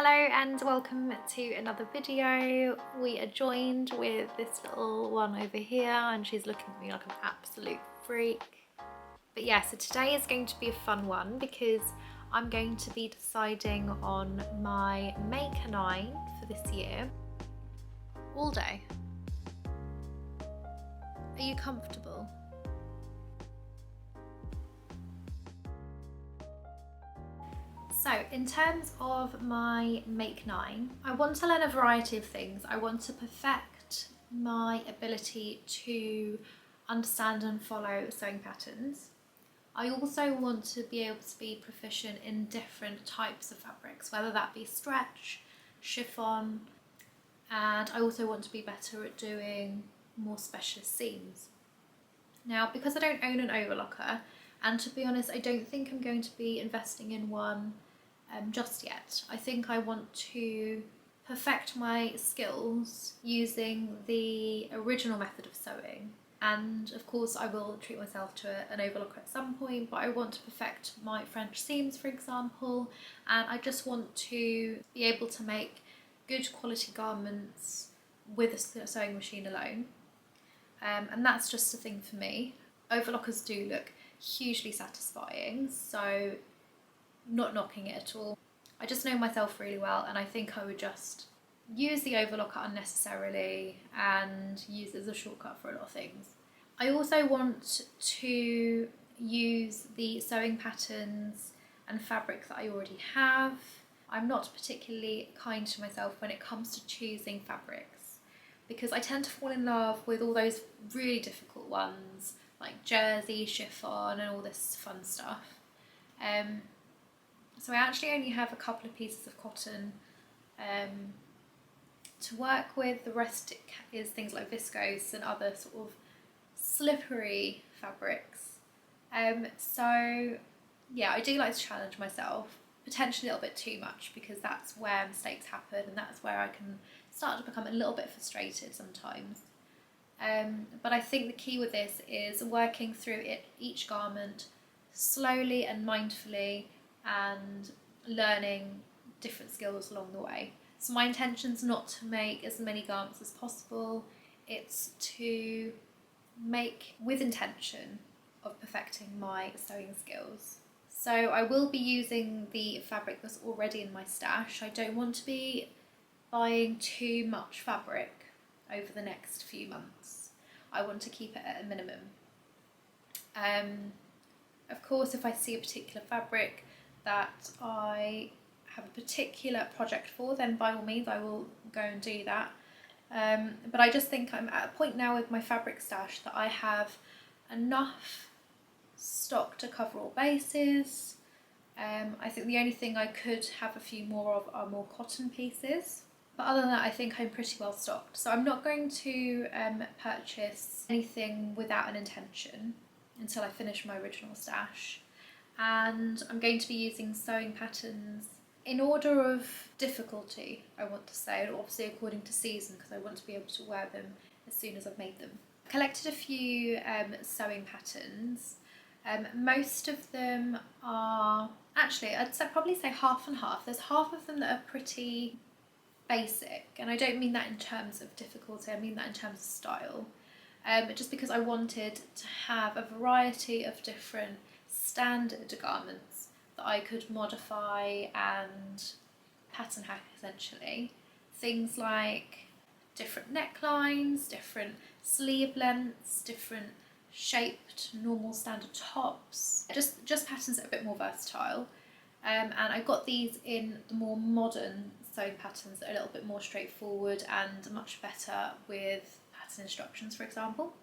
Hello and welcome to another video. We are joined with this little one over here and she's looking at me like an absolute freak. But yeah, so today is going to be a fun one because I'm going to be deciding on my Make 9 for this year all day. Are you comfortable? So in terms of my Make 9, I want to learn a variety of things. I want to perfect my ability to understand and follow sewing patterns. I also want to be able to be proficient in different types of fabrics, whether that be stretch, chiffon, and I also want to be better at doing more specialist seams. Now, because I don't own an overlocker, and to be honest, I don't think I'm going to be investing in one just yet. I think I want to perfect my skills using the original method of sewing, and of course I will treat myself to an overlocker at some point, but I want to perfect my French seams, for example, and I just want to be able to make good quality garments with a sewing machine alone, and that's just a thing for me. Overlockers do look hugely satisfying, so not knocking it at all. I just know myself really well and I think I would just use the overlocker unnecessarily and use it as a shortcut for a lot of things. I also want to use the sewing patterns and fabric that I already have. I'm not particularly kind to myself when it comes to choosing fabrics because I tend to fall in love with all those really difficult ones like jersey, chiffon and all this fun stuff. So I actually only have a couple of pieces of cotton to work with. The rest is things like viscose and other sort of slippery fabrics. So yeah, I do like to challenge myself, potentially a little bit too much because that's where mistakes happen and that's where I can start to become a little bit frustrated sometimes. But I think the key with this is working through each garment slowly and mindfully and learning different skills along the way. So my intention's not to make as many garments as possible, it's to make with intention of perfecting my sewing skills. So I will be using the fabric that's already in my stash. I don't want to be buying too much fabric over the next few months. I want to keep it at a minimum. Of course, if I see a particular fabric that I have a particular project for, then by all means I will go and do that. But I just think I'm at a point now with my fabric stash that I have enough stock to cover all bases. I think the only thing I could have a few more of are more cotton pieces. But other than that, I think I'm pretty well stocked. So I'm not going to purchase anything without an intention until I finish my original stash. And I'm going to be using sewing patterns in order of difficulty, I want to say, obviously according to season, because I want to be able to wear them as soon as I've made them. I collected a few sewing patterns. Most of them are, actually I'd probably say half and half. There's half of them that are pretty basic, and I don't mean that in terms of difficulty, I mean that in terms of style. Just because I wanted to have a variety of different standard garments that I could modify and pattern hack essentially. Things like different necklines, different sleeve lengths, different shaped normal standard tops, just patterns that are a bit more versatile. And I got these in the more modern sewing patterns that are a little bit more straightforward and much better with pattern instructions, for example.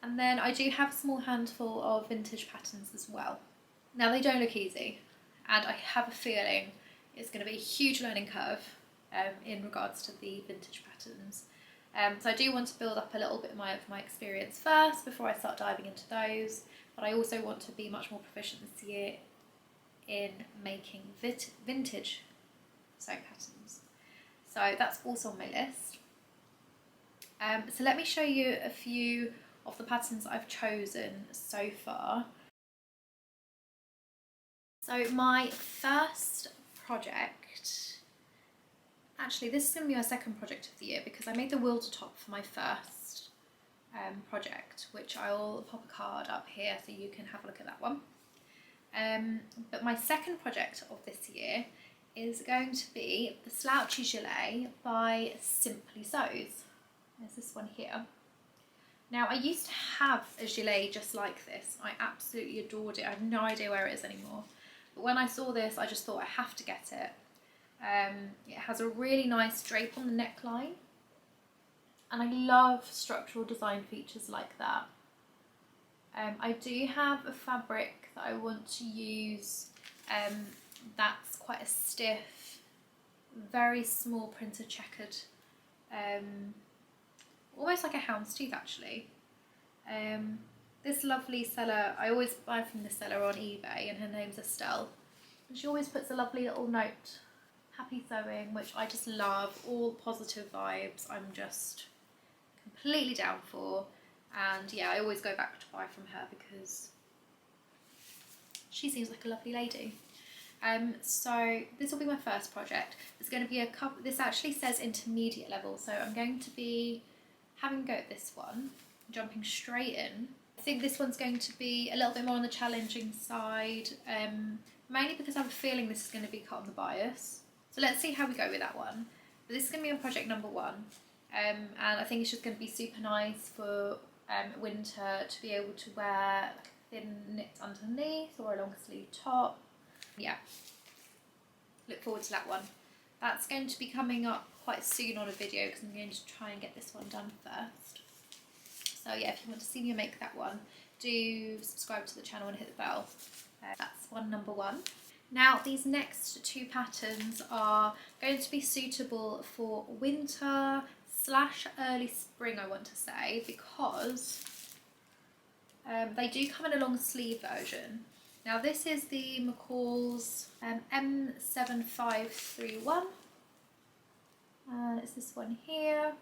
And then I do have a small handful of vintage patterns as well. Now they don't look easy, and I have a feeling it's going to be a huge learning curve in regards to the vintage patterns. So I do want to build up a little bit of my experience first before I start diving into those, but I also want to be much more proficient this year in making vintage sewing patterns. So that's also on my list. So let me show you a few of the patterns I've chosen so far. So my first project Actually, this is going to be my second project of the year because I made the wilter top for my first project, which I'll pop a card up here so you can have a look at that one. But my second project of this year is going to be the Slouchy Gilet by Simply Sews. There's this one here. Now, I used to have a gilet just like this. I absolutely adored it. I have no idea where it is anymore. But when I saw this, I just thought I have to get it. It has a really nice drape on the neckline. And I love structural design features like that. I do have a fabric that I want to use that's quite a stiff, very small printed checkered, almost like a houndstooth actually. This lovely seller, I always buy from this seller on eBay, and her name's Estelle. And she always puts a lovely little note, happy sewing, which I just love, all positive vibes. I'm just completely down for. And yeah, I always go back to buy from her because she seems like a lovely lady. So this will be my first project. It's going to be a couple, this actually says intermediate level, so I'm going to be having a go at this one, jumping straight in. I think this one's going to be a little bit more on the challenging side, mainly because I have a feeling this is going to be cut on the bias. So let's see how we go with that one. But this is going to be on project number 1, and I think it's just going to be super nice for winter to be able to wear like a thin knit underneath or a long sleeve top. Yeah, look forward to that one. That's going to be coming up quite soon on a video because I'm going to try and get this one done first. So yeah, if you want to see me make that one, do subscribe to the channel and hit the bell. That's one number 1. Now these next 2 patterns are going to be suitable for winter / early spring, I want to say, because they do come in a long sleeve version. Now this is the McCall's M7531, and it's this one here,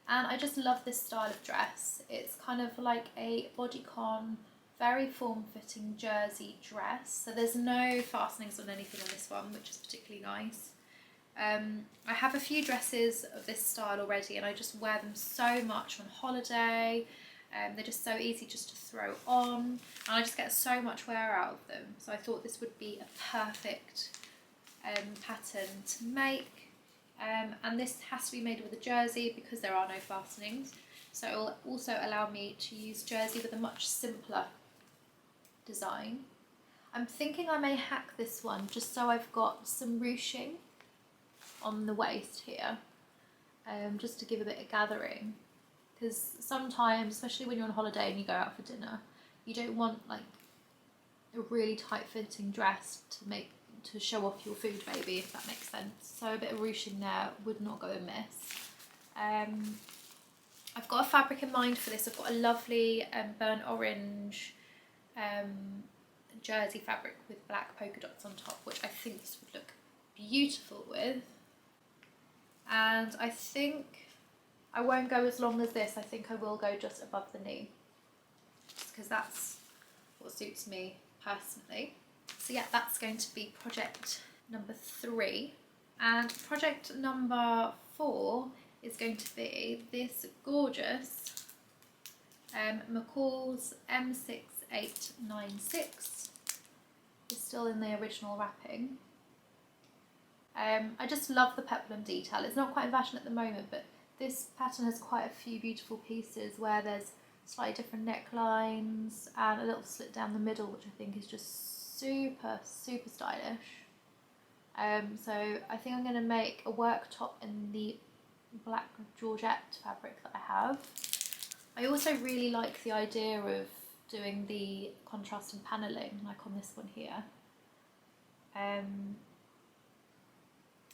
and I just love this style of dress. It's kind of like a bodycon, very form-fitting jersey dress, so there's no fastenings on anything on this one, which is particularly nice. I have a few dresses of this style already, and I just wear them so much on holiday. They're just so easy just to throw on, and I just get so much wear out of them. So I thought this would be a perfect pattern to make. And this has to be made with a jersey because there are no fastenings. So it will also allow me to use jersey with a much simpler design. I'm thinking I may hack this one just so I've got some ruching on the waist here, just to give a bit of gathering, because sometimes, especially when you're on holiday and you go out for dinner, you don't want like a really tight fitting dress to show off your food baby, if that makes sense. So a bit of ruching there would not go amiss. I've got a fabric in mind for this. I've got a lovely burnt orange jersey fabric with black polka dots on top, which I think this would look beautiful with. And I think I won't go as long as this. I think I will go just above the knee, because that's what suits me personally. So yeah, that's going to be project number 3. And project number 4 is going to be this gorgeous McCall's M6896. It's still in the original wrapping. I just love the peplum detail. It's not quite in fashion at the moment, but this pattern has quite a few beautiful pieces where there's slightly different necklines and a little slit down the middle, which I think is just super, super stylish. So I think I'm going to make a work top in the black georgette fabric that I have. I also really like the idea of doing the contrast and panelling, like on this one here.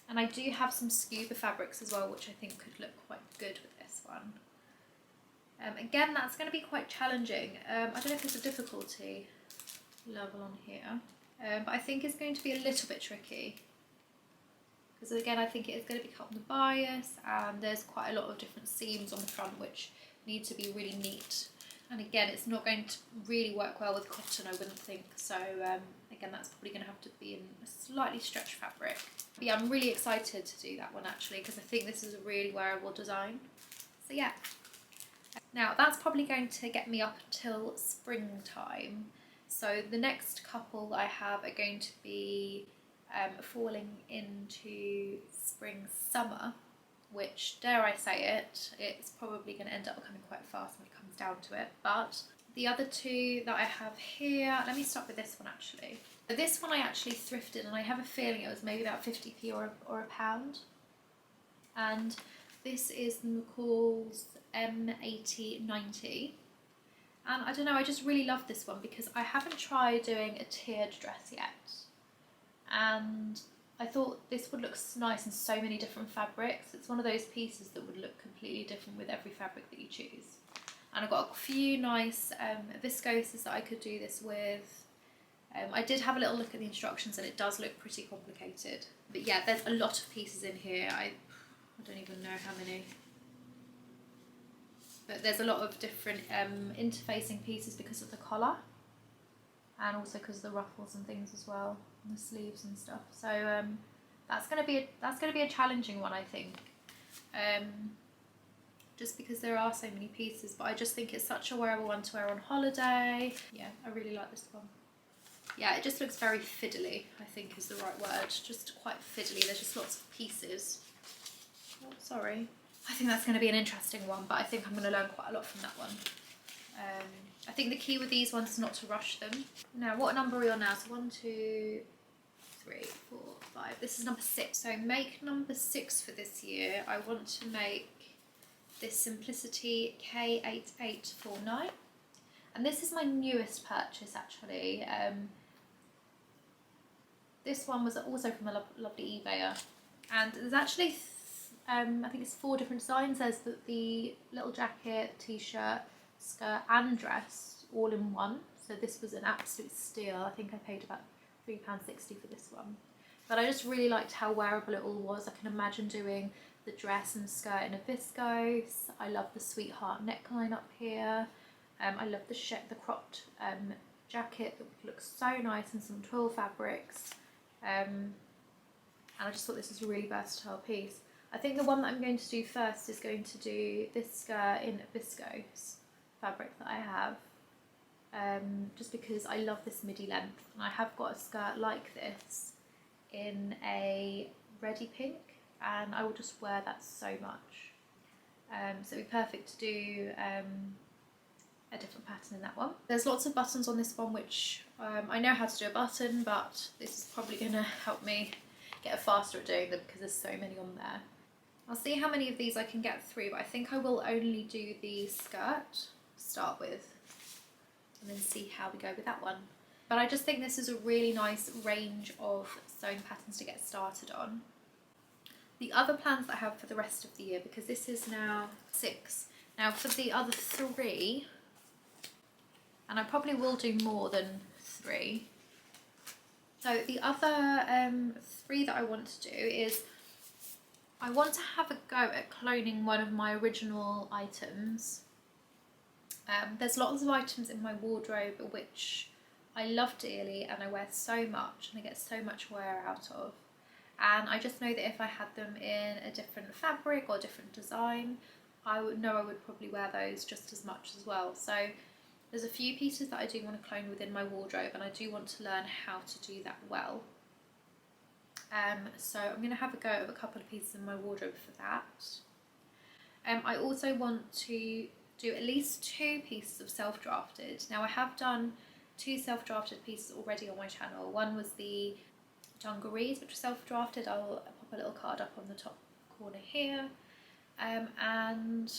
And I do have some scuba fabrics as well, which I think could look quite good with this one. Again, that's going to be quite challenging. I don't know if there's a difficulty level on here, but I think it's going to be a little bit tricky. Because again, I think it is going to be cut on the bias, and there's quite a lot of different seams on the front which need to be really neat. And again, it's not going to really work well with cotton, I wouldn't think. So again, that's probably going to have to be in a slightly stretched fabric. But yeah, I'm really excited to do that one actually, because I think this is a really wearable design. So yeah. Now that's probably going to get me up until springtime. So the next couple I have are going to be falling into spring, summer, which, dare I say it, it's probably going to end up becoming quite fast when it comes down to it. But the other two that I have here, let me start with this one actually. So this one I actually thrifted, and I have a feeling it was maybe about 50p or a pound. And this is McCall's M8090. And I don't know, I just really love this one because I haven't tried doing a tiered dress yet. And I thought this would look nice in so many different fabrics. It's one of those pieces that would look completely different with every fabric that you choose. And I've got a few nice viscoses that I could do this with. I did have a little look at the instructions and it does look pretty complicated. But yeah, there's a lot of pieces in here. I don't even know how many. But there's a lot of different interfacing pieces because of the collar. And also because of the ruffles and things as well, and the sleeves and stuff. So that's going to be a challenging one, I think. Just because there are so many pieces, but I just think it's such a wearable one to wear on holiday. Yeah, I really like this one. Yeah, it just looks very fiddly, I think is the right word. Just quite fiddly. There's just lots of pieces. Oh, sorry. I think that's going to be an interesting one, but I think I'm going to learn quite a lot from that one. I think the key with these ones is not to rush them. Now, what number are we on now? So 1, 2, 3, 4, 5. This is number 6. So make number 6 for this year. I want to make this Simplicity K8849. And this is my newest purchase actually. This one was also from a lovely eBayer. And there's actually, I think it's 4 different designs. There's the little jacket, t-shirt, skirt and dress all in one. So this was an absolute steal. I think I paid about £3.60 for this one. But I just really liked how wearable it all was. I can imagine doing the dress and skirt in a viscose. I love the sweetheart neckline up here. I love the cropped jacket that looks so nice in some twill fabrics. And I just thought this was a really versatile piece. I think the one that I'm going to do first is going to do this skirt in viscose fabric that I have, just because I love this midi length, and I have got a skirt like this in a reddy pink, and I will just wear that so much. So it'd be perfect to do a different pattern in that one. There's lots of buttons on this one, which I know how to do a button, but this is probably going to help me get faster at doing them because there's so many on there. I'll see how many of these I can get through, but I think I will only do the skirt to start with and then see how we go with that one. But I just think this is a really nice range of sewing patterns to get started on. The other plans that I have for the rest of the year, because this is now 6. Now for the other 3, and I probably will do more than 3. So the other 3 that I want to do is I want to have a go at cloning one of my original items. There's lots of items in my wardrobe which I love dearly and I wear so much and I get so much wear out of. And I just know that if I had them in a different fabric or different design, I would probably wear those just as much as well. So there's a few pieces that I do want to clone within my wardrobe, and I do want to learn how to do that well. So I'm going to have a go at a couple of pieces in my wardrobe for that. I also want to do at least 2 pieces of self-drafted. Now I have done 2 self-drafted pieces already on my channel. One was the dungarees, which are self-drafted. I'll pop a little card up on the top corner here. And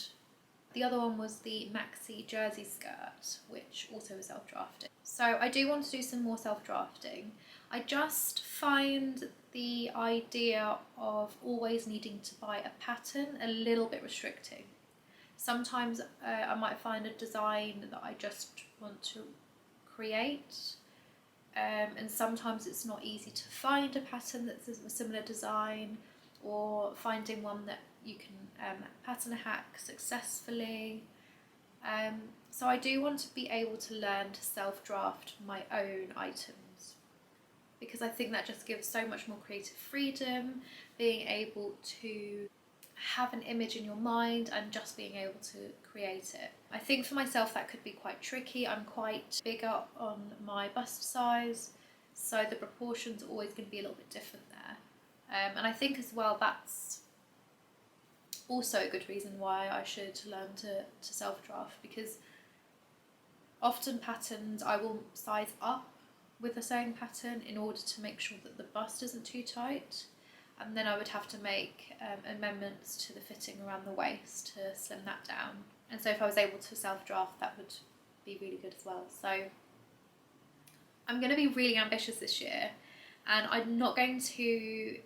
the other one was the maxi jersey skirt, which also was self-drafted. So I do want to do some more self-drafting. I just find the idea of always needing to buy a pattern a little bit restricting. Sometimes I might find a design that I just want to create, and sometimes it's not easy to find a pattern that's a similar design, or finding one that you can pattern hack successfully. So I do want to be able to learn to self-draft my own items, because I think that just gives so much more creative freedom, being able to have an image in your mind and just being able to create it. I think for myself that could be quite tricky. I'm quite bigger on my bust size, so the proportions are always going to be a little bit different there. And I think as well that's also a good reason why I should learn to self-draft, because often patterns I will size up with a sewing pattern in order to make sure that the bust isn't too tight, and then I would have to make amendments to the fitting around the waist to slim that down. And so if I was able to self-draft, that would be really good as well. So I'm going to be really ambitious this year, and I'm not going to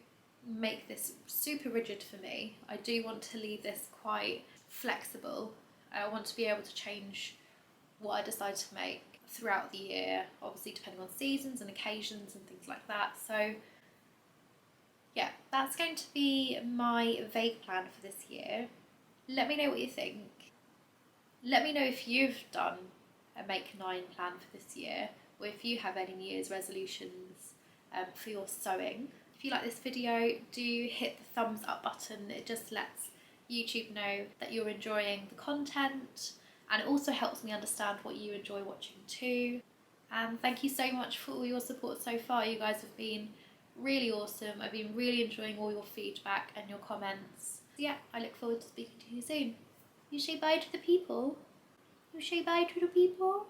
make this super rigid for me. I do want to leave this quite flexible. I want to be able to change what I decide to make throughout the year, obviously depending on seasons and occasions and things like that. So yeah, that's going to be my vague plan for this year. Let me know what you think. Let me know if you've done a Make 9 plan for this year, or if you have any New Year's resolutions for your sewing. If you like this video, do hit the thumbs up button. It just lets YouTube know that you're enjoying the content, and it also helps me understand what you enjoy watching too. And thank you so much for all your support so far. You guys have been really awesome. I've been really enjoying all your feedback and your comments. So yeah, I look forward to speaking to you soon. You say bye to the people? You say bye to the people?